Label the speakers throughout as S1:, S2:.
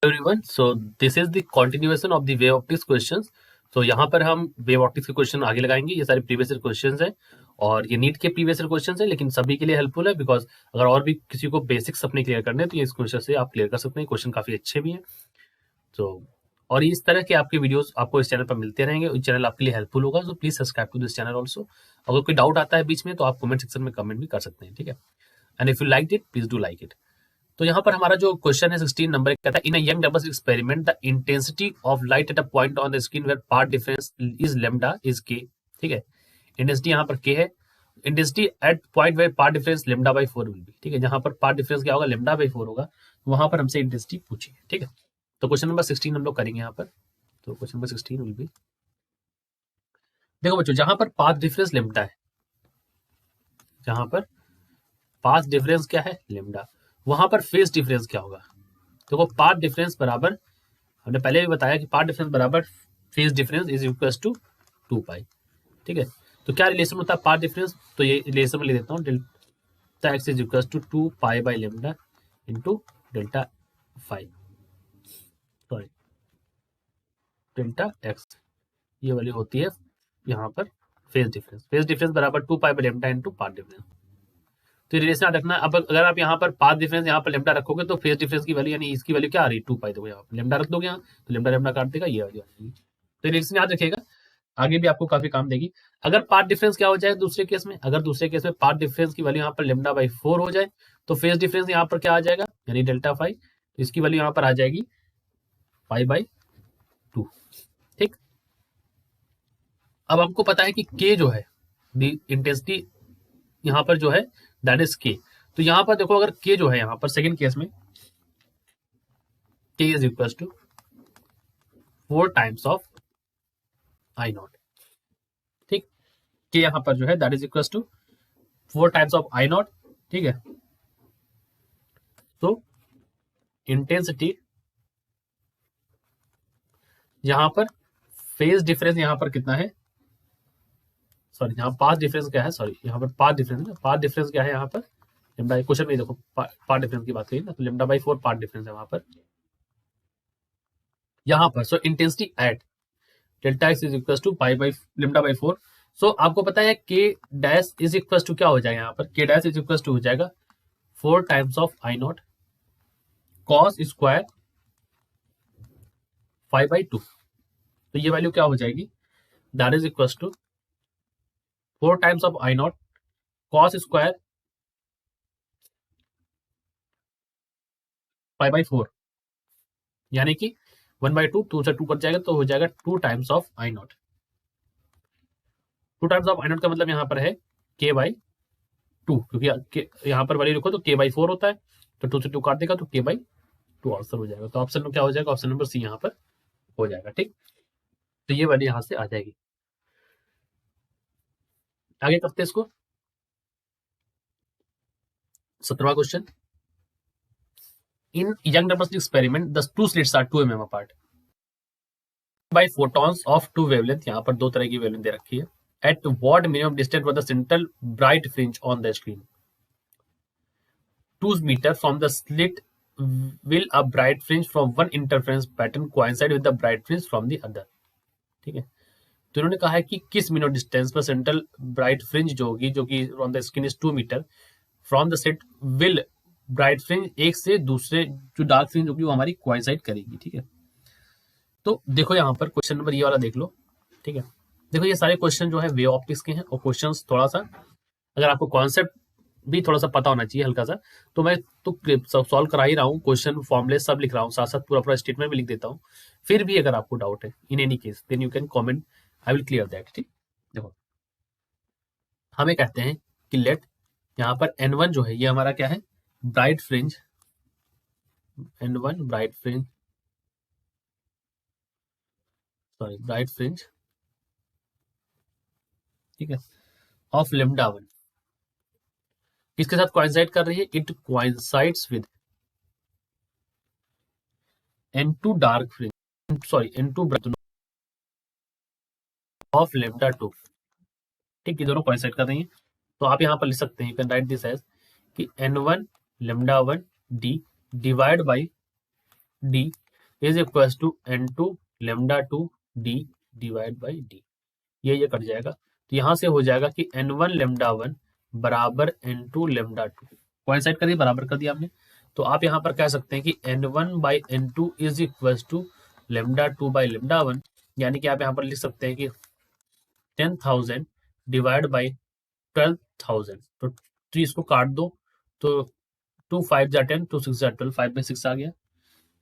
S1: Everyone, so this is the continuation of the wave optics questions. तो यहाँ पर हम वेव ऑप्टिक्स के क्वेश्चन आगे लगाएंगे। ये सारे प्रीवियस ईयर क्वेश्चंस हैं और ये नीट के प्रीवियस ईयर क्वेश्चंस हैं, लेकिन सभी के लिए हेल्पफुल है बिकॉज अगर और भी किसी को बेसिक्स अपने क्लियर करने हैं तो ये इस क्वेश्चन से आप क्लियर कर सकते हैं। क्वेश्चन काफी अच्छे भी हैं। तो और इस तरह के आपके वीडियोस आपको इस चैनल पर मिलते रहेंगे। इस चैनल आपके लिए हेल्पफुल होगा, so please subscribe to this channel also. अगर कोई डाउट आता है बीच में तो आप कमेंट सेक्शन में कमेंट भी कर सकते हैं, ठीक है। And if you like it please do like it. तो यहाँ पर हमारा जो क्वेश्चन है 16 नंबर कहता है in a Young double experiment the intensity of light at a point on the screen where path difference is lambda is K. ठीक है, इंटेंसिटी यहाँ पर के है। Intensity at point where path difference lambda by 4 will be. ठीक है, जहां पर path difference क्या होगा, लेम्डा बाई 4 होगा। वहां पर हमसे इंटेंसिटी पूछी है। ठीक है, तो क्वेश्चन नंबर 16 हम लोग करेंगे यहाँ पर। तो क्वेश्चन नंबर 16 विल बी, देखो बच्चों, जहां पर पाथ डिफरेंस लेम्डा है, जहां पर पाथ डिफरेंस क्या है, लेम्डा, वहां पर फेज डिफरेंस क्या होगा। देखो, पाथ डिफरेंस बराबर, हमने पहले भी बताया कि पाथ डिफरेंस बराबर phase difference is equal to 2 pi. ठीक है, तो क्या रिलेशन होता है पाथ डिफरेंस, तो ये रिलेशन में ले देता हूँ, delta x is equal to 2 pi by lambda into delta 5, sorry delta x, ये वाली होती है यहाँ पर फेज डिफरेंस। फेज डिफरेंस बराबर 2 pi by lambda into path difference. तो रिलेशन याद रखना। अब अगर आप यहाँ पर पाथ डिफरेंस यहाँ पर लेम्डा रखोगे तो फेज डिफरेंस की वैल्यू यानी इसकी वैल्यू क्या आ रही है, 2 पाई। देखो यहाँ पर लेम्डा रख दोगे यहाँ, तो लेम्डा लेम्डा काट देगा, ये वैल्यू आ जाएगी। तो रिलेशन याद रखिएगा, आगे भी आपको काफी काम देगी। अगर पाथ डिफरेंस क्या हो जाए दूसरे केस में, अगर दूसरे केस में पाथ डिफरेंस की वैल्यू यहाँ पर लेम्डा बाई 4 हो जाए तो फेज डिफरेंस यहाँ पर क्या आ जाएगा, यानी डेल्टा 5, तो इसकी वैल्यू यहाँ पर आ जाएगी पाई बाई 2। ठीक, अब हमको पता है कि के जो है इंटेंसिटी यहाँ पर जो है दैट इज के। तो यहाँ पर देखो, अगर के जो है यहाँ पर सेकंड केस में के is equal to 4 times of I naught. ठीक, के यहाँ पर जो है that is equal to 4 times of I naught. ठीक है, तो इंटेंसिटी यहाँ पर फेज डिफरेंस यहाँ पर कितना है, सॉरी यहाँ पाथ डिफरेंस क्या है, सॉरी यहाँ पर पाथ डिफरेंस, पाथ डिफरेंस क्या है यहाँ पर, लेम्डा, क्वेश्चन में देखो पाथ डिफरेंस की बात करी ना, तो लेम्डा बाई 4 पाथ डिफरेंस है वहां पर, यहाँ पर। So intensity at delta x is equal to pi by lambda by 4। So आपको पता है के डैश इज इक्वल टू क्या हो जाएगा, यहाँ पर के डैश इज इक्वल टू हो जाएगा 4 times of I naught cos square 5/2। तो ये वैल्यू क्या हो जाएगी, that is equal to 4 times of I naught cos square 5/4, यानी कि 1/2, 2 से 2 कट जाएगा तो हो जाएगा 2 times of I not. 2 times of I not का मतलब यहाँ पर है के बाई 2, क्योंकि यहाँ पर वैल्यू लिखो तो के बाई 4 होता है, तो 2 से 2 काट देगा तो के बाई 2 आंसर हो जाएगा। तो ऑप्शन में क्या हो जाएगा, ऑप्शन नंबर सी यहाँ पर हो जाएगा। ठीक, तो ये वैल्यू यहाँ से आ जाएगी। आगे करते हैं इसको, 17वां question. In Young numbers experiment the two slits are 2 mm apart by photons of 2 wavelength. यहाँ पर 2 तरह की वेवलेंथ दे रखी है। At what minimum distance for the central bright fringe on the screen 2 meter from the slit will a bright fringe from one interference pattern coincide with the bright fringe from the other। ठीक है, तो इन्होंने कहा है कि किस minimum distance पर central bright fringe जो होगी, जो कि on the screen is 2 metre from the set will bright fringe एक से दूसरे जो डार्क फ्रिंज होगी वो हमारी कोइंसाइड करेगी। ठीक है, तो देखो यहाँ पर क्वेश्चन नंबर ये वाला देख लो। ठीक है, देखो ये सारे क्वेश्चन जो है वे ऑप्टिक्स के हैं और क्वेश्चंस थोड़ा सा अगर आपको कॉन्सेप्ट भी थोड़ा सा पता होना चाहिए हल्का सा, तो मैं तो सॉल्व करा ही रहा हूँ, क्वेश्चन फॉर्मुले सब लिख रहा हूँ, साथ साथ पूरा पूरा स्टेटमेंट भी लिख देता हूँ। फिर भी अगर आपको डाउट है in any case then you can comment, I will clear that. ठीक, देखो हमें कहते हैं कि लेट यहाँ पर n1 जो है ये हमारा क्या है, bright fringe, n1 bright fringe, sorry bright fringe, ठीक है, ऑफ लेम्डा 1 किसके साथ कोइंसाइड कर रही है, it coincides with n2 dark fringe, sorry n2 bright of lambda 2। ठीक, ये दोनों कोइंसाइड कर रही हैं, तो आप यहाँ पर लिख सकते हैं, you can write this as कि n1 lambda 1 d divide by d is equal to n2 lambda 2 d divide by d, ये कट जाएगा। तो यहाँ से हो जाएगा कि n1 लेमडा 1 बराबर n2 लेमडा 2, कोइंसाइड कर दिया, बराबर कर दिया आपने। तो आप यहाँ पर कह सकते हैं कि n1 by n2 is equal to lambda 2 by lambda 1, यानी कि आप यहाँ पर लिख सकते हैं कि 10,000 डिवाइड बाई 12,000। तो 3 इसको काट दो, तो 2 5 जा 10, 2 6 जा 12, 5 में 6 आ गया।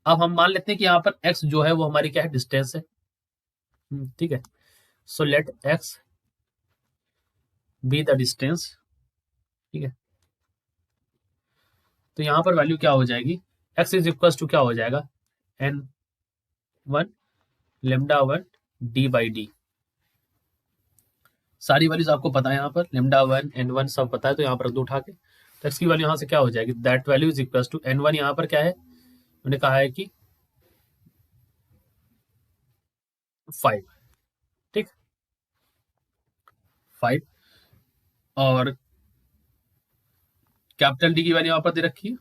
S1: अब हम मान लेते हैं कि यहाँ पर x जो है वो हमारी क्या है, डिस्टेंस है। ठीक है, so let x be the distance. ठीक है, तो यहाँ पर वैल्यू क्या हो जाएगी, x इज इक्वल टू क्या हो जाएगा, n1 lambda 1 d by D. सारी वैल्यूज आपको पता है, यहाँ पर लेमडा 1 n1 सब पता है, तो यहाँ पर रख दो उठा के। तो x की वैल्यू यहाँ से क्या हो जाएगी, that value is equal to n1, यहाँ पर क्या है, मैंने कहा है कि 5। ठीक, 5 और कैपिटल डी की वैल्यू यहाँ पर दे रखी है,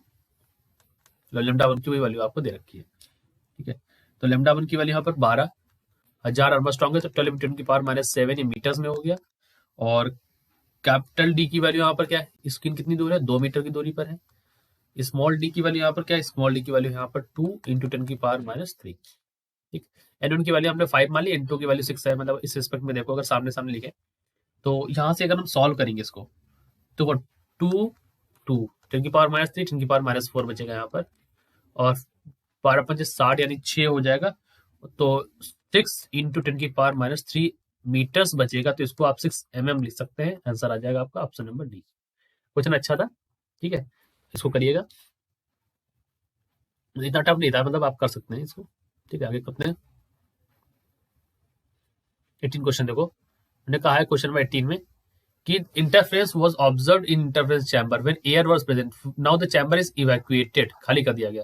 S1: लेमडा 1 की वैल्यू आपको दे रखी है। ठीक है, तो लेमडा 1 की वैल्यू यहाँ पर 12,000 आर्मस्ट्रॉन्ग है, तो 12 × 10⁻⁷ ये मीटर्स में हो गया। और कैपिटल डी की वैल्यू यहाँ पर क्या है, स्क्रीन कितनी दूर है, 2 मीटर की दूरी पर है। स्मॉल डी की वैल्यू यहाँ पर क्या है, स्मॉल डी की वैल्यू यहाँ पर 2 × 10⁻⁻3। ठीक, n1 की वैल्यू हमने 5 मान ली, n2 की वैल्यू 6 है, मतलब इस रिस्पेक्ट में देखो, अगर सामने सामने लिखे तो यहाँ से अगर हम सॉल्व करेंगे इसको, तो 2 2 10⁻⁻3 10⁻⁻4 बचेगा यहाँ पर, और 12 5 60 यानी 6 हो जाएगा, तो 6 × 10⁻³ मीटर्स बचेगा। तो इसको आप 6 mm लिख सकते हैं, आंसर आ जाएगा आपका ऑप्शन नंबर डी। क्वेश्चन अच्छा था, ठीक है, इसको करिएगा, इतना टफ नहीं था, मतलब आप कर सकते हैं इसको। ठीक है, आगे करते हैं 18 क्वेश्चन। देखो मैंने कहा है क्वेश्चन नंबर 18 में कि interference was observed in interference chamber when air was present, now the chamber is evacuated, खाली कर दिया गया।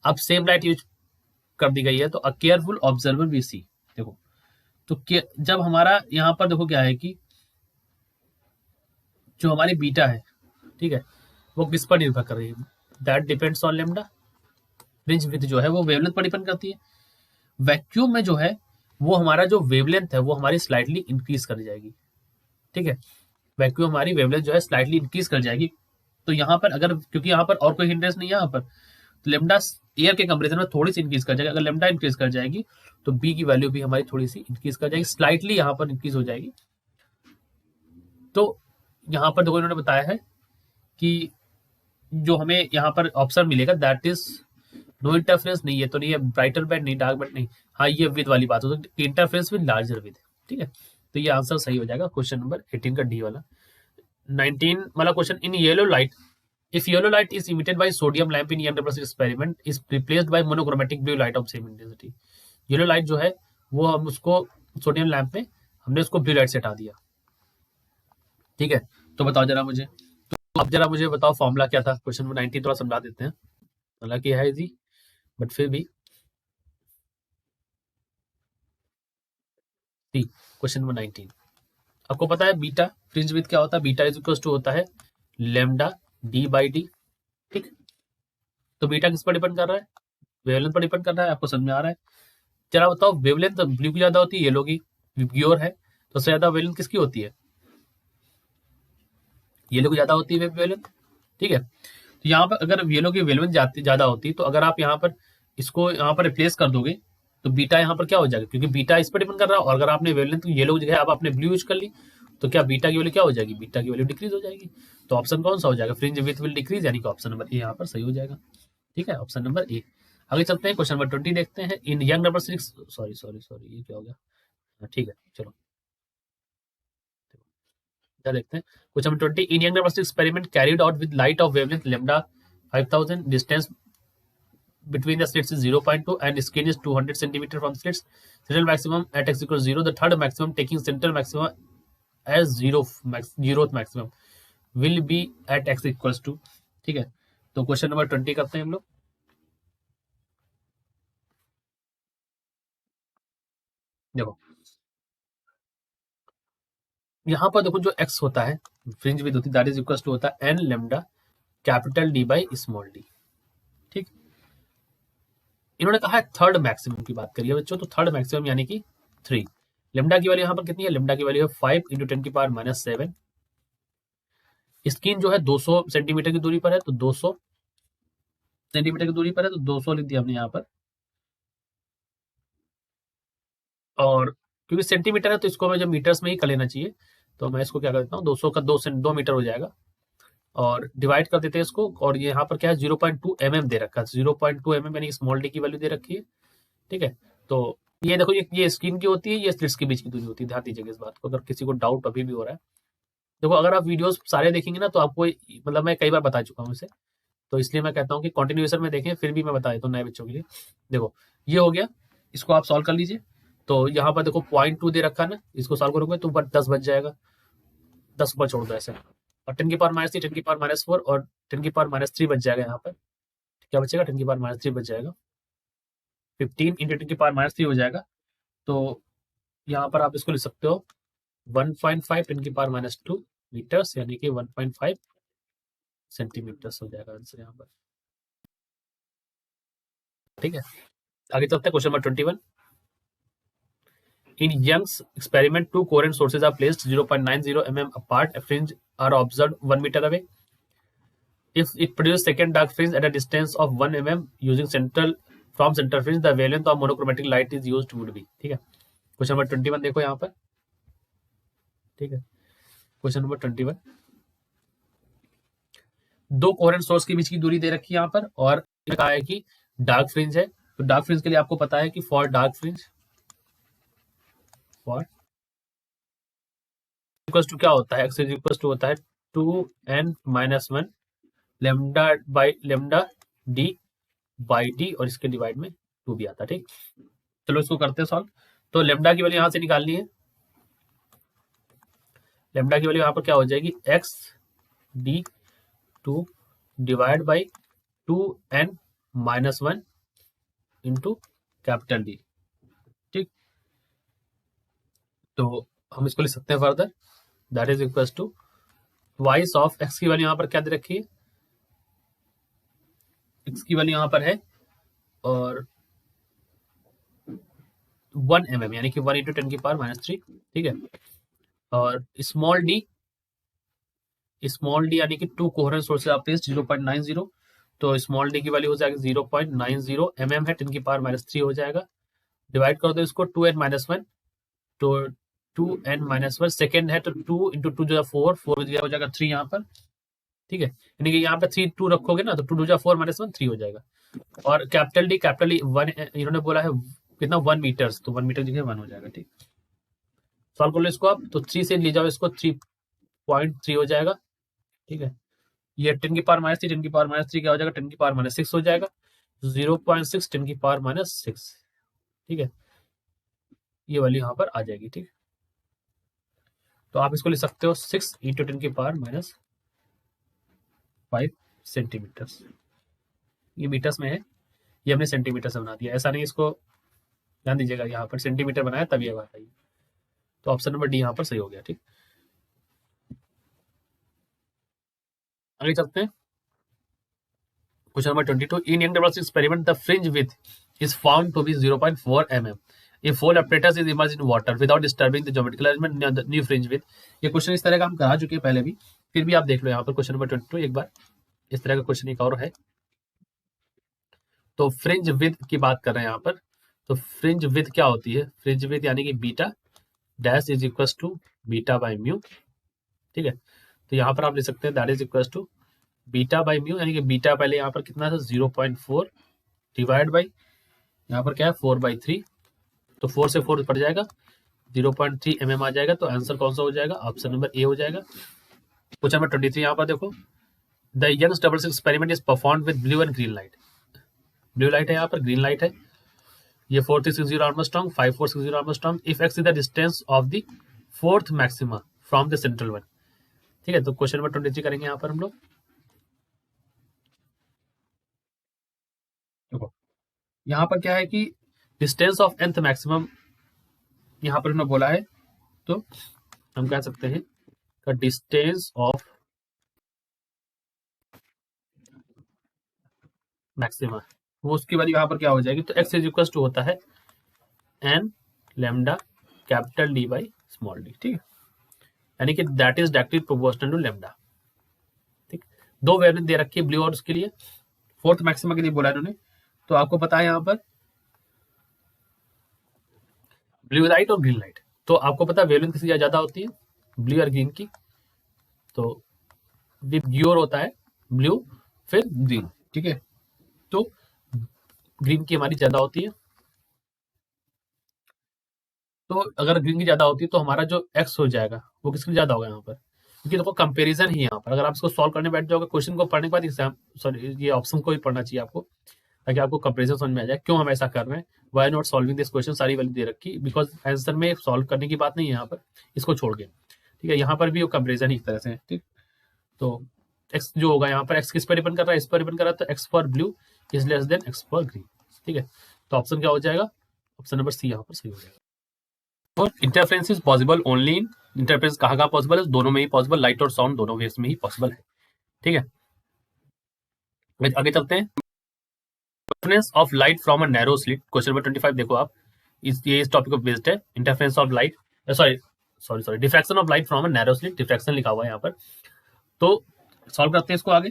S1: अब सेम लाइट यूज कर दी गई है, तो अ केयरफुल ऑब्जर्वर वी सी। देखो तो जब हमारा यहाँ पर देखो क्या है कि जो हमारी बीटा है, ठीक है, वो किस पर निर्भर कर रही है, that depends on lambda. Fringe width जो है वो वेवलेंथ पर डिपेंड करती है। वैक्यूम में जो है वो हमारा जो वेवलेंथ है वो हमारी स्लाइटली इंक्रीज कर जाएगी। ठीक है, वैक्यूम हमारी वेवलेंथ जो है स्लाइटली इंक्रीज कर जाएगी। तो यहाँ पर अगर, क्योंकि यहाँ पर और कोई हिंड्रेंस नहीं है यहाँ पर, तो लेमडा एयर के कंपेरिजन में थोड़ी सी इंक्रीज कर जाएगी। अगर लेमडा इंक्रीज कर जाएगी तो बी की वैल्यू भी हमारी थोड़ी सी इंक्रीज कर जाएगी, स्लाइटली यहाँ पर इंक्रीज हो जाएगी। तो यहाँ पर देखो इन्होंने बताया है कि जो हमें यहाँ पर ऑप्शन मिलेगा दैट इज नो इंटरफेरेंस, नहीं, ये तो नहीं है, ब्राइटर बैंड नहीं, डार्क बैंड नहीं, हाँ ये विद वाली बात हो, तो इंटरफेरेंस विद लार्जर विद। ठीक है, तो ये आंसर सही हो जाएगा क्वेश्चन नंबर 18 का डी वाला। 19 वाला question, in yellow light, if yellow light is emitted by sodium lamp in young depressive experiment is replaced by monochromatic blue light of same intensity। Yellow light जो है वो हम उसको सोडियम लैंप में हमने उसको ब्लू लाइट से हटा दिया। ठीक है, तो बताओ जरा मुझे, तो अब जरा मुझे बताओ फॉर्मूला क्या था क्वेश्चन नंबर 19, थोड़ा समझा देते हैं, हालांकि है इजी बट फिर भी। क्वेश्चन नंबर 19, आपको पता है बीटा फ्रिंज विड्थ क्या होता है, बीटा इज इक्वल टू होता है लेमडा डी बाई डी। ठीक, तो बीटा किस पर डिपेंड कर रहा है, वेवलेंथ पर डिपेंड कर रहा है, आपको समझ में आ रहा है। जरा बताओ वेवलेंथ ब्लू की ज्यादा होती है, येलो की प्योर है, तो सबसे ज्यादा वेवलेंथ किसकी होती है, येलो की ज्यादा होती है वेवलेंथ। ठीक है, तो यहाँ पर अगर येलो की वेवलेंथ ज्यादा होती है, तो अगर आप यहाँ पर इसको यहाँ पर रिप्लेस कर दोगे तो बीटा यहाँ पर क्या हो जाएगा, क्योंकि बीटा इस पर डिपेंड कर रहा है, और अगर आपने वेवलेंथ येलो की जगह आप आपने ब्लू यूज कर ली तो क्या बीटा की वैल्यू क्या हो जाएगी, बीटा की वैल्यू डिक्रीज हो जाएगी। तो ऑप्शन कौन सा हो जाएगा, फ्रिंज विड्थ विल डिक्रीज, यानी कि ऑप्शन नंबर ए यहाँ पर सही हो जाएगा। ठीक है, ऑप्शन नंबर ए। आगे चलते हैं क्वेश्चन नंबर 20 देखते हैं। In Young number 6, sorry sorry sorry, ये क्या हो गया, ठीक है चलो देखते हैं question number 20। In Young number 6 experiment carried out with light of wavelength lambda 5000, distance between the slits is 0.2 and skin is 200 centimeter from slits. Central maximum at x equals 0. The third maximum taking central maximum as zeroth maximum will be at x equals to। ठीक है, तो question number 20 करते हैं हम लोग। देखो यहाँ पर देखो जो x होता है फ्रिंज विड्थ होती है दैट इज इक्वल टू होता है n lambda capital D by small D. ठीक, इन्होंने कहा है थर्ड मैक्सिमम की बात करिए बच्चों, तो थर्ड मैक्सिमम यानी कि 3। लेमडा की वैल्यू यहाँ पर कितनी है, लेमडा की वैल्यू है 5 इंटू 10⁻⁷। स्किन जो है 200 सेंटीमीटर की दूरी पर है, तो 200 सेंटीमीटर की दूरी पर है, तो 200 लिख दिया हमने यहाँ पर। और क्योंकि सेंटीमीटर है तो इसको मैं जब मीटर्स में ही कर लेना चाहिए, तो मैं इसको क्या करता हूँ, 200 का 2 मीटर हो जाएगा, और डिवाइड कर देते हैं इसको। और ये यहाँ पर क्या है, 0.2 mm दे रखा है, 0.2 mm यानी स्मॉल डी की वैल्यू दे रखी है। ठीक है, तो ये देखो, ये स्क्रीन की होती है, ये स्लिट्स के बीच की दूरी होती है, ध्यान दीजिएगा इस बात को, अगर किसी को डाउट अभी भी हो रहा है। देखो, अगर आप वीडियोस सारे देखेंगे ना, तो आपको मतलब मैं कई बार बता चुका हूँ इसे, तो इसलिए मैं कहता हूँ कि कंटिन्यूएशन में देखें, फिर भी मैं बता देता हूँ नए बच्चों के लिए। देखो, ये हो गया, इसको आप सॉल्व कर लीजिए। तो यहाँ पर देखो 0.2 दे रखा है ना, इसको सॉल्व करोगे तो 10 बच जाएगा, 10 ऊपर छोड़ दो ऐसे, और 10⁻³ 10⁻⁴ और 10⁻³ बच जाएगा। यहाँ पर क्या बचेगा, 10⁻³ बच जाएगा, 15 इंटू 10⁻³ हो जाएगा। तो यहाँ पर आप इसको लिख सकते हो 1.5 10⁻² मीटर्स, यानी कि 1.5 सेंटीमीटर्स हो जाएगा आंसर यहाँ पर। ठीक है, आगे चलते हैं question number 21। In Young's experiment, two coherent sources are placed 0.90 mm apart. A fringe are observed 1 meter away. If it produces second dark fringe at a distance of 1 mm using from center fringe, the wavelength of monochromatic light is used would be। ठीक है, question number 21 देखो यहाँ पर। ठीक है, question number 21, दो coherent source के बीच की दूरी दे रखी है यहाँ पर, और कहा है कि डार्क फ्रिंज है। तो डार्क फ्रिंज के लिए आपको पता है कि for dark fringe for equals to क्या होता है, एक्स इज इक्वल्स टू होता है 2n-1 lambda by lambda D by D, और इसके डिवाइड में 2 भी आता है। ठीक, चलो इसको करते हैं सॉल्व। तो लेमडा की वैल्यू यहां से निकालनी है, लेमडा की वैल्यू यहाँ पर क्या हो जाएगी, x D 2 divide by 2n-1 into capital D. ठीक, तो हम इसको लिख सकते हैं further, that is equal to twice of x की वैल्यू यहाँ पर क्या दे रखी है, एक्स की वैल्यू यहाँ पर है और 1 mm यानी कि 1 इंटू 10⁻³ ठीक है, और स्मॉल डी यानी कि 2 कोहेरेंट सोर्सेज आर प्लेस्ड 0.90, तो स्मॉल डी की वैल्यू हो जाएगी 0.90 mm है, 10⁻³ हो जाएगा। डिवाइड कर दो इसको 2n-1, तो 2n-1 सेकेंड है, तो 2 इंटू 2 जो है 4 हो जाएगा 3 यहाँ पर। ठीक है, यानी कि यहाँ पे 3 2 रखोगे ना, तो 2 2 4 -1 3 हो जाएगा। और कैपिटल डी 1 इन्होंने बोला है कितना, 1 मीटर्स, तो 1 मीटर जगह 1 हो जाएगा। ठीक, सॉल्व कर लो इसको आप, तो 3 से ले जाओ इसको, 3.3 हो जाएगा। ठीक है, ये 10⁻³ 10⁻³ क्या हो जाएगा, 10⁻6 हो जाएगा, 0.6 10⁻6। ठीक है, ये वाली यहाँ पर आ जाएगी। ठीक, तो आप इसको लिख सकते हो 6 इंटू 10⁻5 सेंटीमीटर्स। ये मीटर्स में है, ये हमने सेंटीमीटर से बना दिया, ऐसा नहीं, इसको ध्यान दीजिएगा, यहाँ पर सेंटीमीटर बनाया तब ये बात आई। तो ऑप्शन नंबर डी यहाँ पर सही हो गया। ठीक, आगे चलते हैं question number 22। In Young doubles experiment the fringe width is found to be 0.4 mm if whole apparatus is immersed in water without disturbing the geometrical arrangement near the new fringe width। ये question इस तरह का हम करा चुके हैं पहले भी, फिर भी आप देख लो यहाँ पर क्वेश्चन नंबर 22 एक बार, इस तरह का क्वेश्चन एक और है। तो फ्रिंज विड्थ की बात कर रहे हैं यहाँ पर, तो फ्रिंज विड्थ क्या होती है, फ्रिंज विड्थ यानी कि beta dash is equal to beta by mu. ठीक है, तो यहाँ पर आप लिख सकते हैं that is equal to beta by mu, यानी कि बीटा पहले यहाँ पर कितना था 0.4 डिवाइड बाई यहाँ पर क्या है 4/3, तो 4 से 4 पड़ जाएगा 0.3 mm आ जाएगा। तो आंसर कौन सा हो जाएगा, ऑप्शन नंबर ए हो जाएगा। क्वेश्चन नंबर 23 यहाँ पर देखो, the Young's double slit experiment is performed with blue and green light. Blue light है यहाँ पर, ग्रीन लाइट है, ये 4360 angstrom 5460 angstrom. If x is the distance of the fourth maxima from the central one. ठीक है, तो question number 23 करेंगे यहाँ पर हम लोग। देखो यहाँ पर क्या है कि डिस्टेंस ऑफ nth मैक्सिमम यहाँ पर उन्होंने बोला है, तो हम कह सकते हैं का डिस्टेंस ऑफ मैक्सिमा वो उसकी वैल्यू यहाँ पर क्या हो जाएगी, तो x इज इक्वल टू होता है n lambda capital D by small d, ठीक है, यानी कि that is directly proportional to lambda. ठीक, दो वेवलेंथ दे रखी है ब्लू और उसके लिए, फोर्थ मैक्सिमा के लिए बोला इन्होंने। तो आपको पता है यहाँ पर ब्लू लाइट और ग्रीन लाइट, तो आपको पता है वेवलेंथ किसकी ज्यादा होती है, ब्लू और ग्रीन की। तो विद ग्योर होता है ब्लू फिर ग्रीन, ठीक है, तो ग्रीन की हमारी ज्यादा होती है। तो अगर ग्रीन की ज्यादा होती है तो हमारा जो एक्स हो जाएगा वो किसकी ज्यादा होगा यहाँ पर, क्योंकि देखो कंपैरिजन ही यहाँ पर, अगर आप इसको सॉल्व करने बैठ जाओगे क्वेश्चन को पढ़ने के बाद एग्जाम सॉरी ये ऑप्शन को भी पढ़ना चाहिए आपको, ताकि आपको कंपेरिजन समझ में आ जाए क्यों हम ऐसा कर रहे हैं, why not solving this question, सारी वैल्यू दे रखी, बिकॉज आंसर में सॉल्व करने की बात नहीं है यहाँ पर, इसको छोड़ के, ठीक है, यहाँ पर भी वो कंपेरिजन ही एक तरह से है, ठीक। तो एक्स जो होगा यहाँ पर, एक्स किस पर डिपेंड कर रहा है, इस पर डिपेंड कर रहा है, तो x for blue is less than x for green, ठीक है। तो ऑप्शन क्या हो जाएगा, ऑप्शन नंबर सी यहाँ पर सही हो जाएगा। और interference is possible only in, interference कहाँ पॉसिबल है, दोनों में ही पॉसिबल, लाइट और साउंड दोनों वेव्स में ही पॉसिबल है, ठीक है। आगे चलते हैं, interference of light from a narrow slit, question number 25 देखो आप, इस टॉपिक पर बेस्ड है, interference of light sorry diffraction of light from a narrow slit, diffraction लिखा हुआ है यहाँ पर। तो सॉल्व करते हैं इसको आगे।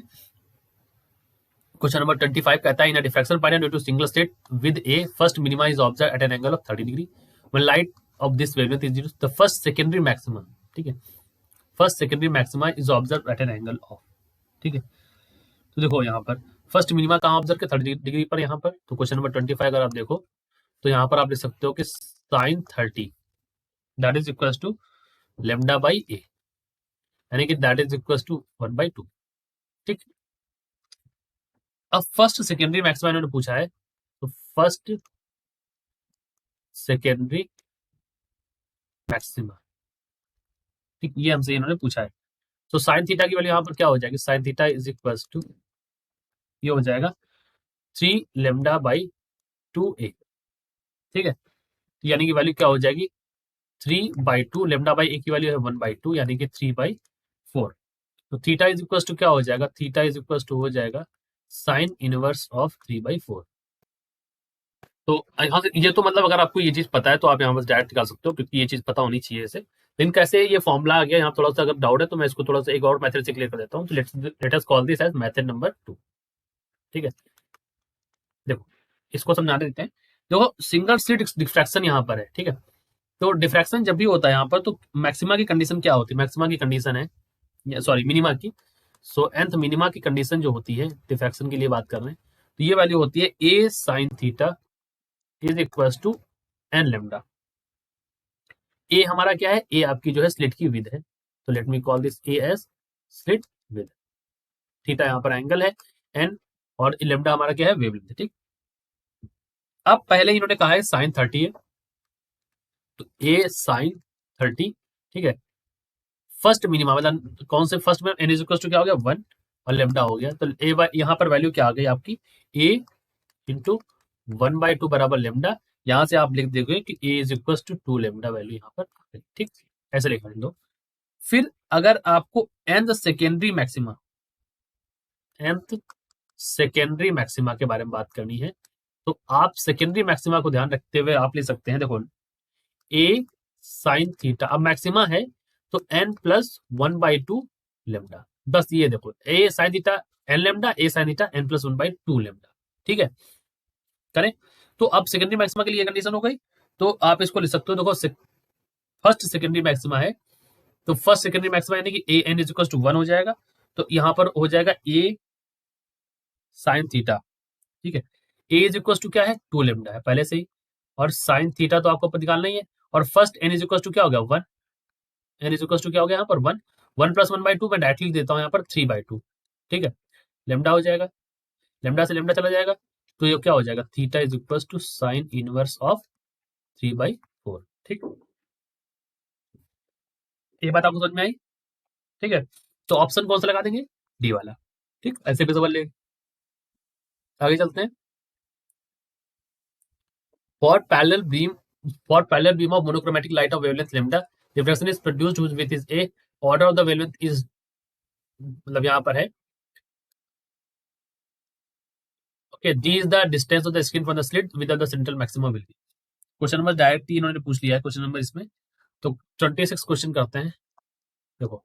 S1: क्वेश्चन नंबर 25 कहता है in a diffraction pattern due to single slit with a first minima is observe at an angle of 30 degree when light of this wavelength is the first secondary maximum, ठीक है, first secondary maxima is observe at an angle of, ठीक है। तो देखो यहाँ पर first minima कहाँ observe किया, 30 डिग्री पर यहाँ पर। तो क्वेश्चन नंबर 25 अगर आप देखो तो यहाँ पर आप लिख सकते हो कि sine 30 that is equal to lambda by a, यानी कि दैट इज इक्वल टू 1/2, ठीक। अब फर्स्ट सेकेंडरी मैक्सिमा इन्होंने पूछा है, तो फर्स्ट सेकेंडरी मैक्सिमा, ठीक, ये हमसे इन्होंने पूछा है। तो साइन थीटा की वैल्यू यहाँ पर क्या हो जाएगी, sine theta is equal to ये हो जाएगा 3 लेमडा बाई 2a, ठीक है, तो यानी कि वैल्यू क्या हो जाएगी 3/2, लेमडा बाई ए की वैल्यू है 1/2, यानी कि 3/4। तो थीटा इज इक्वल टू क्या हो जाएगा, थीटा इज इक्वल टू हो जाएगा साइन इनवर्स ऑफ 3/4। तो यहाँ से ये तो मतलब अगर आपको ये चीज पता है तो आप यहाँ पर डायरेक्ट निकाल सकते हो, क्योंकि ये चीज पता होनी चाहिए इसे। लेकिन कैसे ये फॉर्मूला आ गया यहाँ, थोड़ा सा अगर डाउट है तो मैं इसको थोड़ा सा एक और मेथड से क्लियर कर देता हूँ। तो let us call this as method number 2, ठीक है। देखो इसको समझाने देते हैं। देखो सिंगल स्लिट डिफ्रैक्शन यहाँ पर है, ठीक है। तो डिफ्रैक्शन जब भी होता है यहाँ पर तो मैक्सिमा की कंडीशन क्या होती है, मैक्सिमा की कंडीशन है सॉरी मिनिमा की, सो nth मिनिमा की कंडीशन जो होती है डिफ्रैक्शन के लिए बात कर रहे हैं, तो ये वैल्यू होती है a sine theta is equal to n lambda. A हमारा क्या है, ए आपकी जो है स्लिट की विद है, तो late me call this A S slit with, theta यहाँ पर एंगल है, एन और लेमडा हमारा क्या है वेवलेंथ है, ठीक। अब पहले इन्होंने कहा है साइन 30 है, तो ए साइन 30, ठीक है, फर्स्ट मिनिमा मतलब कौन से फर्स्ट में, एन इज इक्वल टू क्या हो गया 1 और लेमडा हो गया, तो ए यहाँ पर वैल्यू क्या आ गई आपकी ए इंटू 1/2 बराबर लेमडा। यहाँ से आप लिख दोगे कि a is equal to 2 lambda, value यहाँ पर आ गई, ठीक, ऐसे लिख दो। फिर अगर आपको nth secondary maxima, nth secondary maxima के बारे में बात करनी है, तो आप सेकेंडरी मैक्सिमा को ध्यान रखते हुए आप ले सकते हैं, देखो ए साइन थीटा, अब मैक्सिमा है तो n प्लस 1/2 लेमडा, बस ये देखो a sine theta n lambda, a sine theta n plus 1/2 lambda, ठीक है, करें। तो अब सेकेंडरी मैक्सिमा के लिए कंडीशन हो गई, तो आप इसको लिख सकते हो, देखो फर्स्ट सेकेंडरी मैक्सिमा है, तो फर्स्ट सेकेंडरी मैक्सिमा यानी कि A N is equal to 1 हो जाएगा, तो यहां पर हो जाएगा ए साइन थीटा, ठीक है, ए इज इक्वल टू क्या है 2 लेमडा है पहले से ही, और साइन थीटा तो आपको निकालना ही है, और first n is equal to क्या हो गया 1, एन इज इक्वल टू क्या हो गया यहाँ पर 1, 1 प्लस 1/2 मैं डायरेक्टली लिख देता हूँ यहाँ पर 3/2, ठीक है, लेमडा हो जाएगा, लेमडा से लेमडा चला जाएगा, तो ये क्या हो जाएगा theta is equal to sine inverse of 3/4, ठीक। ये बात आपको समझ में आई, ठीक है। तो ऑप्शन कौन सा लगा देंगे, डी वाला, ठीक, ऐसे भी समझ ले। आगे चलते हैं, for parallel beam of monochromatic light of wavelength lambda reflection is produced with is a order of the wavelength is, मतलब यहाँ पर है Okay, d is the distance of the skin from the slit with the central maximum will be. Question number direct ही इन्होंने पूछ लिया है question number इसमें। तो 26 क्वेश्चन करते हैं। देखो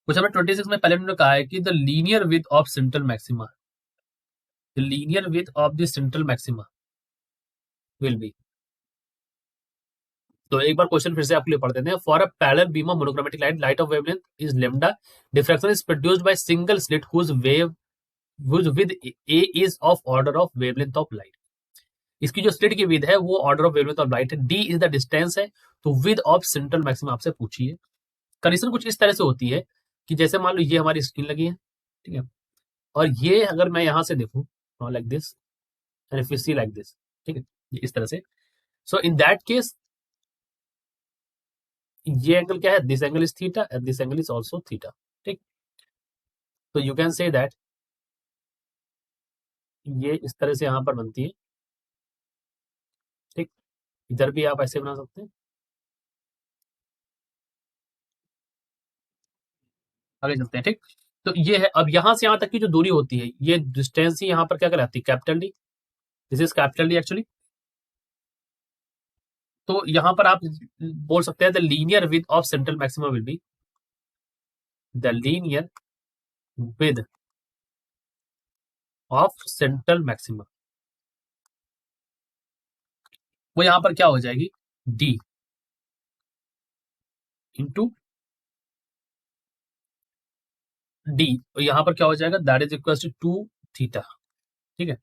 S1: क्वेश्चन नंबर 26 में पहले उन्होंने कहा है कि the linear with of central maxima, the linear width of the central maxima will be. तो एक बार क्वेश्चन फिर से आपके लिए पढ़ देते हैं। For a parallel beam of monochromatic light, light of wavelength is lambda, diffraction is produced by single slit whose wave whose width a is of order of wavelength of light. इसकी जो slit की width है वो order of wavelength of light है, D is the distance है, तो with of central maxima आपसे पूछी है। कंडीशन कुछ इस तरह से होती है कि जैसे मान लो ये हमारी स्क्रीन लगी है, ठीक है, और ये अगर मैं यहां से देखूं like this and if you see like this, ठीक है, ये इस तरह से, सो इन दैट केस ये एंगल क्या है, this angle is theta and this angle is also theta, ठीक। तो यू कैन से दैट ये इस तरह से यहां पर बनती है, ठीक। इधर भी आप ऐसे बना सकते हैं। आगे चलते हैं, ठीक। तो ये है, अब यहां से यहां तक की जो दूरी होती है ये डिस्टेंस ही यहां पर क्या कहलाती है, capital D. This is capital D actually. तो यहां पर आप बोल सकते हैं the linear with of central maxima will be, the linear with of central maxima, वो यहां पर क्या हो जाएगी, डी इंटू डी, और यहां पर क्या हो जाएगा, that is equal to 2 theta, ठीक है।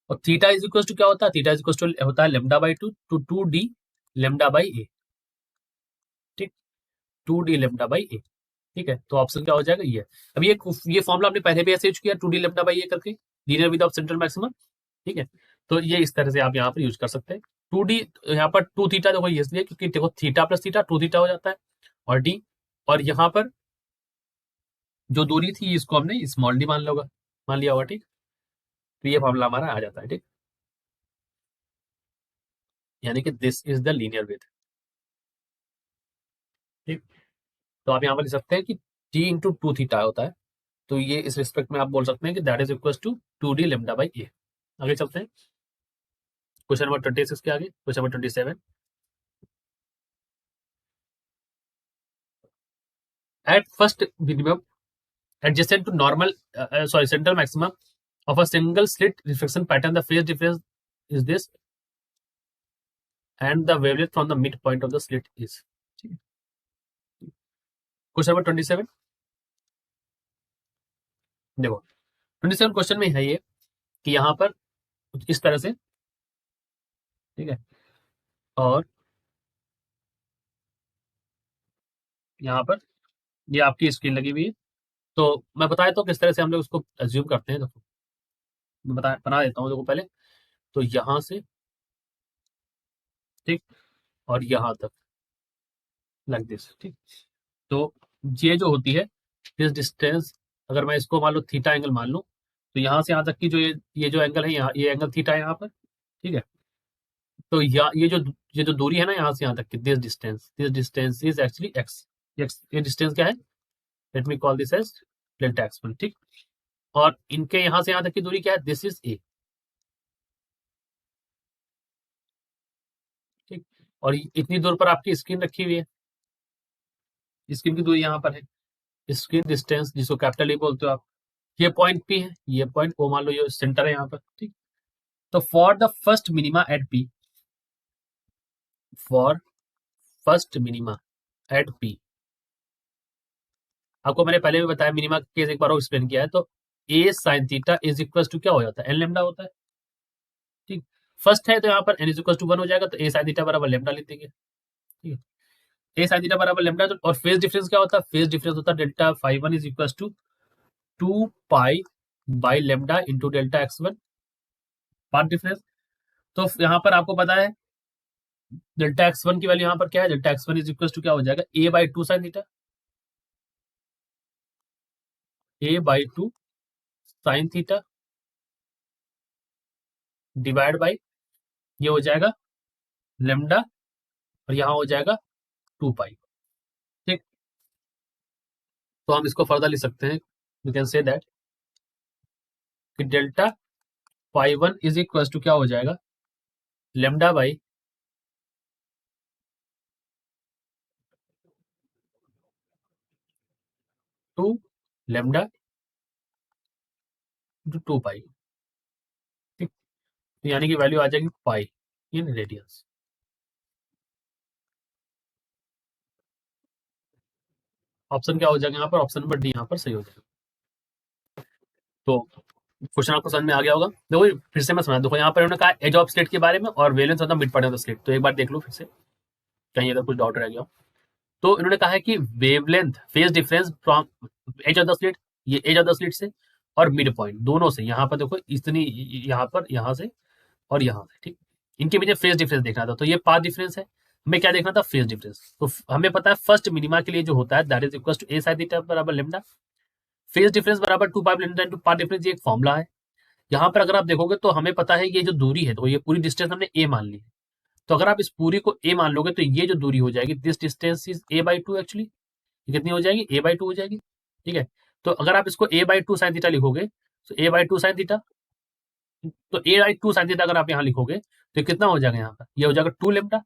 S1: और थीटा इज इक्वल टू क्या होता है, थीटा इज इक्वल टू होता है lambda by 2 to 2d lambda by a, ठीक, 2d लेमडा बाई ए, ठीक है। तो ऑप्शन क्या हो जाएगा, ये। अब ये फॉर्मूला आपने पहले भी ऐसे यूज किया 2d लेमडा बाई ए करके, linear with of central maximum, ठीक है। तो ये इस तरह से आप यहाँ पर यूज कर सकते हैं। 2d यहाँ पर 2 थीटा देखो ये इसलिए क्योंकि देखो थीटा प्लस थीटा 2 थीटा हो जाता है, और डी, और यहाँ पर जो दूरी थी इसको हमने स्मॉल डी मान लिया होगा, ठीक। तो ये फॉर्मूला हमारा आ जाता है, ठीक। यानी कि this is the linear with, ठीक। तो आप यहाँ पर लिख सकते हैं कि टी इंटू 2 थीटा होता है। तो ये इस रिस्पेक्ट में आप बोल सकते हैं कि that is equal to 2d lambda by a. आगे चलते हैं क्वेश्चन नंबर 26 के आगे, question number 27। At first minimum adjacent to normal central maximum of a single slit reflection pattern, the phase difference is this and the wavelength from the midpoint of the slit is। Question number 27 देखो, 27 question में है ये कि यहाँ पर इस तरह से, ठीक है, और यहाँ पर ये आपकी स्क्रीन लगी हुई है। तो मैं बताया तो किस तरह से हम लोग उसको एज्यूम करते हैं। देखो मैं बना देता हूँ, देखो पहले तो यहाँ से, ठीक, और यहाँ तक लाइक दिस, ठीक। तो ये जो होती है दिस डिस्टेंस, अगर मैं इसको मान लो थीटा एंगल मान लूँ, तो यहाँ से यहाँ तक की जो ये जो एंगल है, यहाँ ये एंगल थीटा है यहाँ पर, ठीक है। तो ये जो दूरी है ना यहाँ से यहाँ तक की, this distance is actually x. ये डिस्टेंस क्या है, let me call this as delta x1, ठीक। और इनके यहाँ से यहाँ तक की दूरी क्या है, दिस इज ए, ठीक। और इतनी दूर पर आपकी स्क्रीन रखी हुई है, स्क्रीन की दूरी यहाँ पर है, स्क्रीन डिस्टेंस जिसको कैपिटल ए बोलते हो आप। ये पॉइंट पी है, ये पॉइंट ओ मान लो ये सेंटर है यहाँ पर, ठीक। तो for the first minima at P, for first minima at P, आपको मैंने पहले भी बताया, मिनिमा का केस एक बार और एक्सप्लेन किया है। तो a sine theta is equal to क्या हो जाता है, एन लेमडा होता है, ठीक। फर्स्ट है तो यहाँ पर एन इज इक्वल टू 1 हो जाएगा, तो ए साइन थीटा बराबर लेमडा लिख देंगे, ठीक है। ए साइन थीटा बराबर लेमडा, और फेज डिफरेंस क्या होता है, फेज डिफरेंस होता है delta phi one is equal to 2 pi by lambda into delta x1 path difference. तो यहाँ पर आपको पता है डेल्टा x1 की वैल्यू यहाँ पर क्या है, delta x1 is equal to क्या हो जाएगा, a by 2 sine theta, a by 2 sine theta divide by ये हो जाएगा लेमडा, और यहाँ हो जाएगा 2 पाई, ठीक। तो हम इसको फर्दर लिख सकते हैं, यू कैन से दैट कि delta pi 1 is equal to क्या हो जाएगा, lambda by 2 lambda into 2 pi. ठीक, तो यानी कि वैल्यू आ जाएगी पाई इन रेडियंस। ऑप्शन क्या हो जाएगा यहाँ पर, ऑप्शन नंबर डी यहाँ पर सही हो जाएगा। तो क्वेश्चन आपको समझ में आ गया होगा। देखो फिर से मैं समझा, देखो यहाँ पर उन्होंने कहा एज ऑफ स्लिट के बारे में और valence of the mid point of the slit. तो एक बार देख लो फिर से, कहीं अगर कुछ डाउट रह गया हो। तो इन्होंने कहा है कि wavelength phase difference from edge of the slit, ये एज ऑफ द स्लिट से और मिड पॉइंट दोनों से, यहाँ पर देखो इतनी, यहाँ पर, यहाँ से और यहाँ से, ठीक, इनके बीच में फेज डिफरेंस देखना था। तो ये पाथ डिफरेंस है, हमें क्या देखना था, फेज डिफरेंस। तो हमें पता है फर्स्ट मिनिमा के लिए जो होता है that is equal to a sine theta बराबर लेमडा, फेज डिफरेंस बराबर 2 pi lambda into path difference, ये एक फॉर्मूला है। यहाँ पर अगर आप देखोगे तो हमें पता है ये जो दूरी है, तो ये पूरी डिस्टेंस हमने ए मान ली है। तो अगर आप इस पूरी को ए मान लोगे तो ये जो दूरी हो जाएगी, this distance is a by 2 actually, कितनी हो जाएगी, ए बाई 2 हो जाएगी। ठीक है, तो अगर आप इसको ए बाई 2 साइन थीटा लिखोगे, तो ए बाई 2 साइन थीटा, तो ए बाई 2 साइन थीटा अगर आप यहाँ लिखोगे तो ये कितना हो जाएगा, यहाँ पर ये हो जाएगा 2 लेमडा,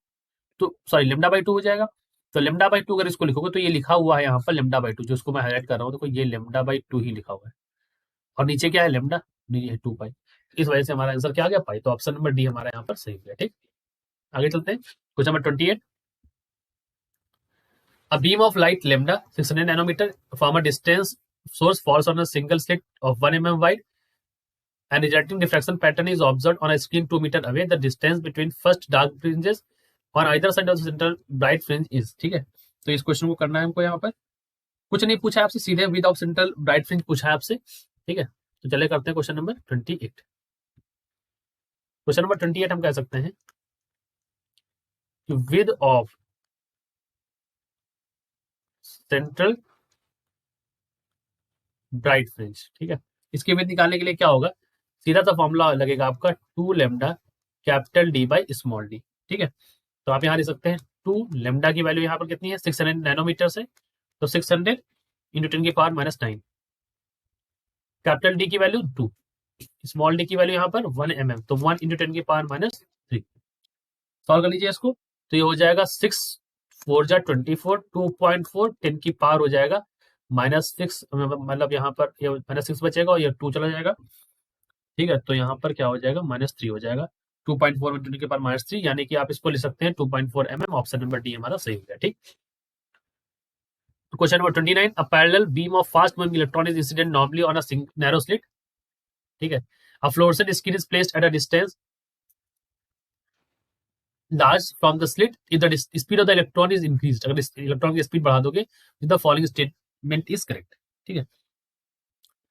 S1: तो सॉरी लेमडा बाई 2 हो जाएगा। तो लेमडा बाई 2 अगर इसको लिखोगे तो ये लिखा हुआ है यहाँ पर लेमडा बाई 2, जो उसको मैं हाईलाइट कर रहा हूँ, देखो ये लेमडा बाई 2 ही लिखा हुआ है, और नीचे क्या है लेमडा, नीचे है 2 पाई। इस वजह से हमारा आंसर क्या आ गया, पाई। तो ऑप्शन नंबर डी हमारा यहाँ पर सही हो गया। ठीक, आगे चलते हैं question number 28। A beam of light lambda 600 nanometer from a distance source falls on a single slit of 1 mm wide and resulting diffraction pattern is observed on a screen 2 meter away. The distance between first dark fringes on either side of the central bright fringe is। ठीक है, तो इस question को करना है हमको। यहाँ पर कुछ नहीं पूछा है आपसे, सीधे विदाउट सेंट्रल ब्राइट फ्रिंज पूछा है आपसे। ठीक है, तो चले करते हैं क्वेश्चन नंबर 28। क्वेश्चन नंबर 28 हम कह सकते हैं कि with of central bright fringe, ठीक है, इसके विद निकालने के लिए क्या होगा, सीधा सा फॉर्मूला लगेगा आपका 2 lambda capital D by small D. ठीक है, तो आप यहाँ लिख सकते हैं 2 लेमडा की वैल्यू यहाँ पर कितनी है, 600 नैनोमीटर से, तो 600 इंटू 10 की पावर माइनस 9, कैपिटल डी की वैल्यू 2, स्मॉल डी की वैल्यू यहाँ पर 1 mm, तो 1 इंटू 10 की पावर माइनस 3। सॉल्व कर लीजिए इसको, तो ये हो जाएगा 6 4 जा 24, 2.4 10 की पावर हो जाएगा -6, मतलब यहाँ पर ये -6 बचेगा और ये 2 चला जाएगा। ठीक है, तो यहाँ पर क्या हो जाएगा, -3 हो जाएगा, 2.4 में 10 की पावर -3, यानी कि आप इसको लिख सकते हैं 2.4 mm। ऑप्शन नंबर डी हमारा सही हो गया। ठीक, question number 29। A parallel beam of fast moving electron is incident normally on a narrow slit. ठीक है, a fluorescent screen is placed at a distance large from the slit if the speed of the electron is increased। अगर electron की speed बढ़ा दोगे तो the following statement is correct. ठीक है,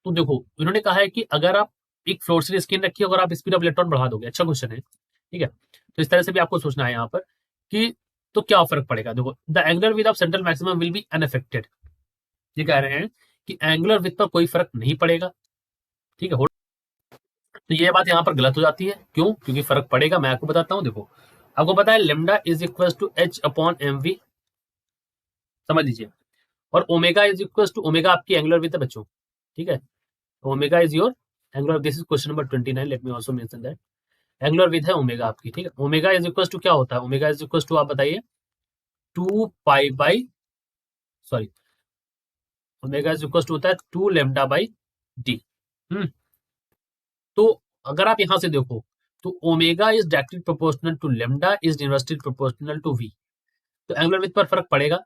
S1: तो देखो इन्होंने कहा है कि अगर आप एक फ्लोरेसेंट स्क्रीन रखिए, अगर आप स्पीड ऑफ इलेक्ट्रॉन बढ़ा दोगे, अच्छा क्वेश्चन है। ठीक है, तो इस तरह से भी आपको सोचना है यहाँ पर कि तो क्या फर्क पड़ेगा। देखो the angular width of central maximum will be unaffected, ये कह रहे हैं कि एंगुलर विथ पर कोई फर्क नहीं पड़ेगा। ठीक है, तो ये बात यहाँ पर गलत हो जाती है, क्यों, क्योंकि फर्क पड़ेगा। मैं आपको बताता हूँ, देखो आपको पता है lambda is equal to h upon m v, समझ लीजिए, और omega is equal to, omega आपकी एंगुलर विथ है बच्चों। ठीक है, omega is your angular, this is question number 29, let me also mention that angular with है ओमेगा आपकी। ठीक है, ओमेगा इज इक्वल टू क्या होता है, ओमेगा इज इक्वल टू आप बताइए 2 pi by, sorry, omega is equal to होता है 2 लेमडा बाई डी। तो अगर आप यहां से देखो तो omega is directly proportional to lambda is inversely proportional to v, तो एंगुलर विथ पर फर्क पड़ेगा।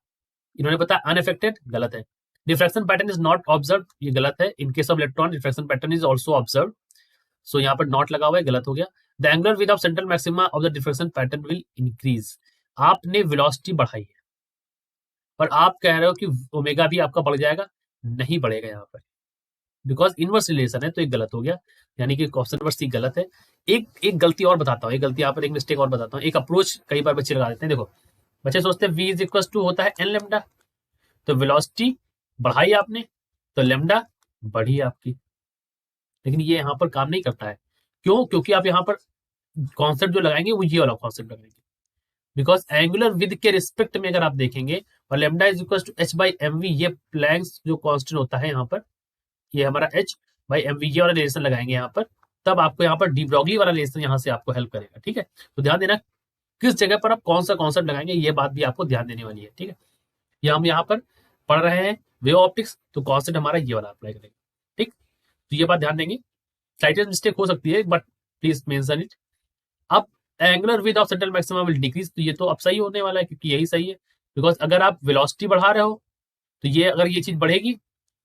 S1: इन्होंने बताया अनअफेक्टेड, गलत है। Diffraction pattern is not observe, ये गलत है। In case of electron diffraction pattern is also observe, so यहाँ पर नॉट लगा हुआ है, गलत हो गया। The angular width of central maxima of the diffraction pattern will increase, आपने वेलोसिटी बढ़ाई है और आप कह रहे हो कि ओमेगा भी आपका बढ़ जाएगा, नहीं बढ़ेगा यहाँ पर, बिकॉज इनवर्स रिलेशन है, तो एक गलत हो गया, यानी कि ऑप्शन नंबर सी गलत है। एक गलती और बताता हूँ, एक गलती यहाँ पर, एक मिस्टेक और बताता हूँ, एक अप्रोच कई बार बच्चे लगा देते हैं। देखो बच्चे सोचते हैं v इज इक्वल टू होता है एन लेमडा, तो वेलोसिटी बढ़ाई आपने तो लेमडा बढ़ी आपकी, लेकिन ये यहाँ पर काम नहीं करता है। क्यों, क्योंकि आप यहाँ पर कॉन्सेप्ट जो लगाएंगे वो ये वाला कॉन्सेप्ट लगाएंगे, बिकॉज एंगुलर विद के रिस्पेक्ट में अगर आप देखेंगे, और lambda is equal to h by m v, ये प्लैंक्स जो कॉन्स्टेंट होता है यहाँ पर, ये हमारा एच, भाई एमवीजे वाला रिलेशन लगाएंगे यहाँ पर, तब आपको यहाँ पर डी ब्रॉगली वाला रिलेशन यहाँ से आपको हेल्प करेगा। ठीक है, तो ध्यान देना किस जगह पर आप कौन सा कॉन्सेप्ट लगाएंगे, ये बात भी आपको ध्यान देने वाली है। ठीक है, ये हम यहाँ पर पढ़ रहे हैं वेव ऑप्टिक्स, तो कॉन्सेप्ट हमारा ये वाला अप्लाई करेंगे। ठीक, तो ये बात ध्यान देंगे, स्लाइटेड मिस्टेक हो सकती है बट प्लीज मेंशन इट। अब angular width of central maximum will decrease, तो ये तो अब सही होने वाला है क्योंकि यही सही है, बिकॉज अगर आप वेलोसिटी बढ़ा रहे हो तो ये अगर ये चीज बढ़ेगी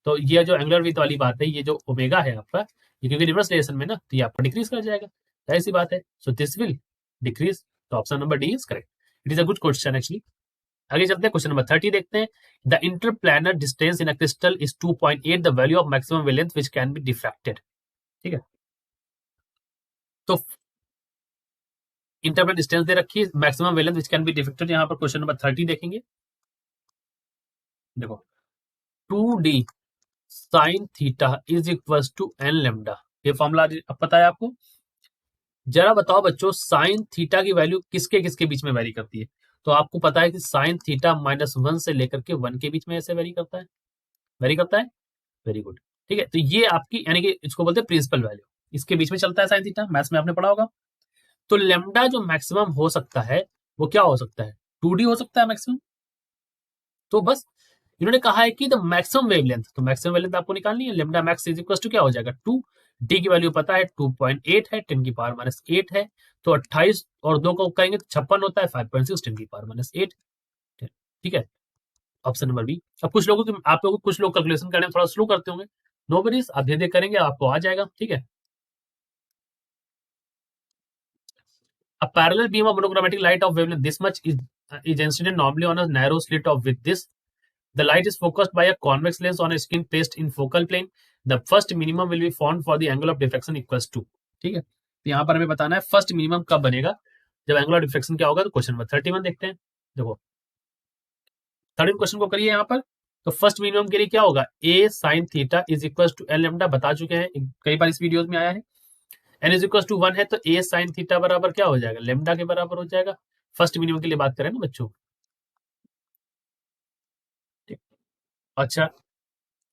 S1: तो ये जो एंगुलर विड्थ वाली बात है, ये जो ओमेगा है आपका, ये क्योंकि रिवर्स रिलेशन में ना, तो ये आपका डिक्रीज कर जाएगा, जाहिर सी बात है। सो दिस विल डिक्रीज, तो option number D is correct. It is a good question actually. आगे चलते हैं, क्वेश्चन नंबर 30 देखते हैं। The interplanar distance in a crystal is 2.8 the value of maximum wavelength which can be diffracted. ठीक है, तो interplanar distance दे रखी है, maximum wavelength which can be diffracted. यहाँ पर क्वेश्चन नंबर 30 देखेंगे, देखो 2d sine theta is equal to n lambda, ये फॉर्मूला अब पता है आपको। जरा बताओ बच्चों, साइन थीटा की वैल्यू किसके किसके बीच में वेरी करती है? तो आपको पता है कि साइन थीटा -1 से लेकर के 1 के बीच में ऐसे वेरी करता है, वेरी करता है। वेरी गुड, ठीक है, तो ये आपकी यानी कि इसको बोलते हैं प्रिंसिपल वैल्यू, इसके बीच में चलता है साइन थीटा, मैथ्स में आपने पढ़ा होगा। तो लेमडा जो मैक्सिमम हो सकता है वो क्या हो सकता है? 2d हो सकता है मैक्सिमम। तो बस इन्होंने कहा है कि द मैक्सिमम वेवलेंथ, तो मैक्सिमम वेवलेंथ आपको निकालनी है, lambda max is equal to क्या हो जाएगा 2, डी की वैल्यू पता है 2.8 है, 10 की पावर -8 है, तो 28 और 2 को करेंगे तो 56 होता है, 5.6 10 की पावर -8। ठीक है, ऑप्शन नंबर बी। अब कुछ लोगों की आप लोगों कुछ लोग कैलकुलेशन करने में थोड़ा स्लो करते होंगे, नो वरीज, आप धीरे धीरे करेंगे आपको आ जाएगा। ठीक है, a parallel beam of monochromatic light of wavelength this much is incident normally on a narrow slit of with this. The light is focused by a convex lens on a screen placed in focal plane. The first minimum will be found for the angle of diffraction equals to। ठीक है, तो यहाँ पर हमें बताना है first minimum कब बनेगा, जब एंगुलर डिफ्रेक्शन क्या होगा। तो क्वेश्चन नंबर 31 देखते हैं, देखो 13 क्वेश्चन को करिए यहाँ पर। तो फर्स्ट मिनिमम के लिए क्या होगा, a sine theta is equal to L lambda, बता चुके हैं कई बार इस वीडियोस में आया है। एन इज इक्वल टू 1 है तो ए साइन थीटा बराबर क्या हो जाएगा, लेमडा के बराबर हो जाएगा। फर्स्ट मिनिमम के लिए बात करें ना बच्चों। अच्छा,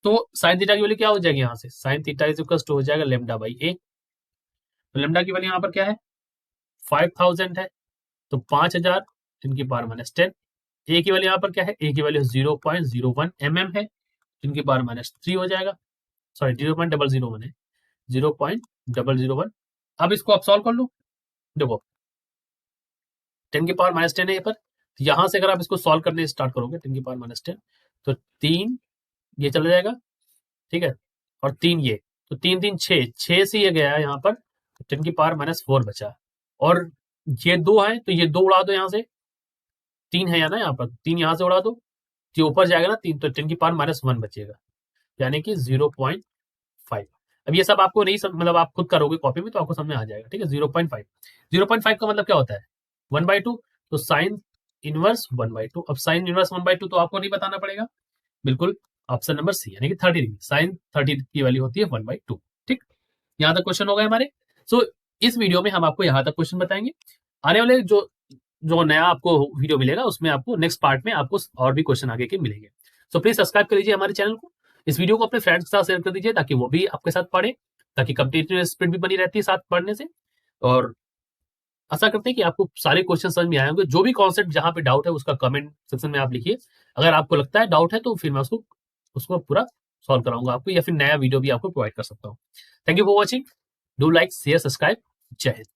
S1: तो साइन थीटा की वैल्यू क्या हो जाएगी, यहाँ से sine theta is equal to हो जाएगा लेमडा बाई ए। तो लेमडा की वैल्यू यहाँ पर क्या है 5000 है, तो 5000 जिनकी पावर -10। ए की वैल्यू यहाँ पर क्या है, ए की वैल्यू 0.01 mm है, जिनकी पावर -3 हो जाएगा, सॉरी 0.001 है, 0.001। अब इसको आप सॉल्व कर लो, देखो 10 की पावर -10 है यहाँ पर, यहां से अगर आप इसको सॉल्व करने स्टार्ट करोगे 10 की पावर -10, तो 3 ये चला जाएगा, ठीक है, और 3 ये, तो 3 3 6 से ये गया है यहाँ पर, 10 की पावर -4 बचा, और ये 2 है तो ये 2 उड़ा दो यहाँ से, 3 है या ना यहाँ पर, 3 यहाँ से उड़ा दो, ये ऊपर जाएगा ना 3, तो 10 की पावर -1 बचेगा, यानी कि 0.5। अब ये सब आपको नहीं मतलब आप खुद करोगे कॉपी में तो आपको समझ में आ जाएगा। ठीक है, 0.5, 0.5 का मतलब क्या होता है 1/2, तो साइन इनवर्स 1/2। अब साइन इनवर्स 1/2 तो आपको नहीं बताना पड़ेगा, बिल्कुल ऑप्शन नंबर सी, यानी कि 30 डिग्री, साइन 30 की वैल्यू होती है 1/2। ठीक, यहाँ तक क्वेश्चन हो गए हमारे। सो इस वीडियो में हम आपको यहाँ तक क्वेश्चन बताएंगे, आने वाले जो जो नया आपको वीडियो मिलेगा उसमें आपको नेक्स्ट पार्ट में आपको और भी क्वेश्चन आगे के मिलेंगे। सो प्लीज सब्सक्राइब कर लीजिए हमारे चैनल को, इस वीडियो को अपने फ्रेंड्स के साथ शेयर कर दीजिए ताकि वो भी आपके साथ पढ़े, ताकि कंपटीटिव स्पिरिट भी बनी रहती है साथ पढ़ने से। और आशा करते हैं कि आपको सारे क्वेश्चन समझ में आए होंगे, जो भी कॉन्सेप्ट जहां पे डाउट है उसका कमेंट सेक्शन में आप लिखिए, अगर आपको लगता है डाउट है तो फिर मैं उसको उसको पूरा सॉल्व कराऊंगा आपको, या फिर नया वीडियो भी आपको प्रोवाइड कर सकता हूँ। Thank you for watching, do like share subscribe, जय हिंद।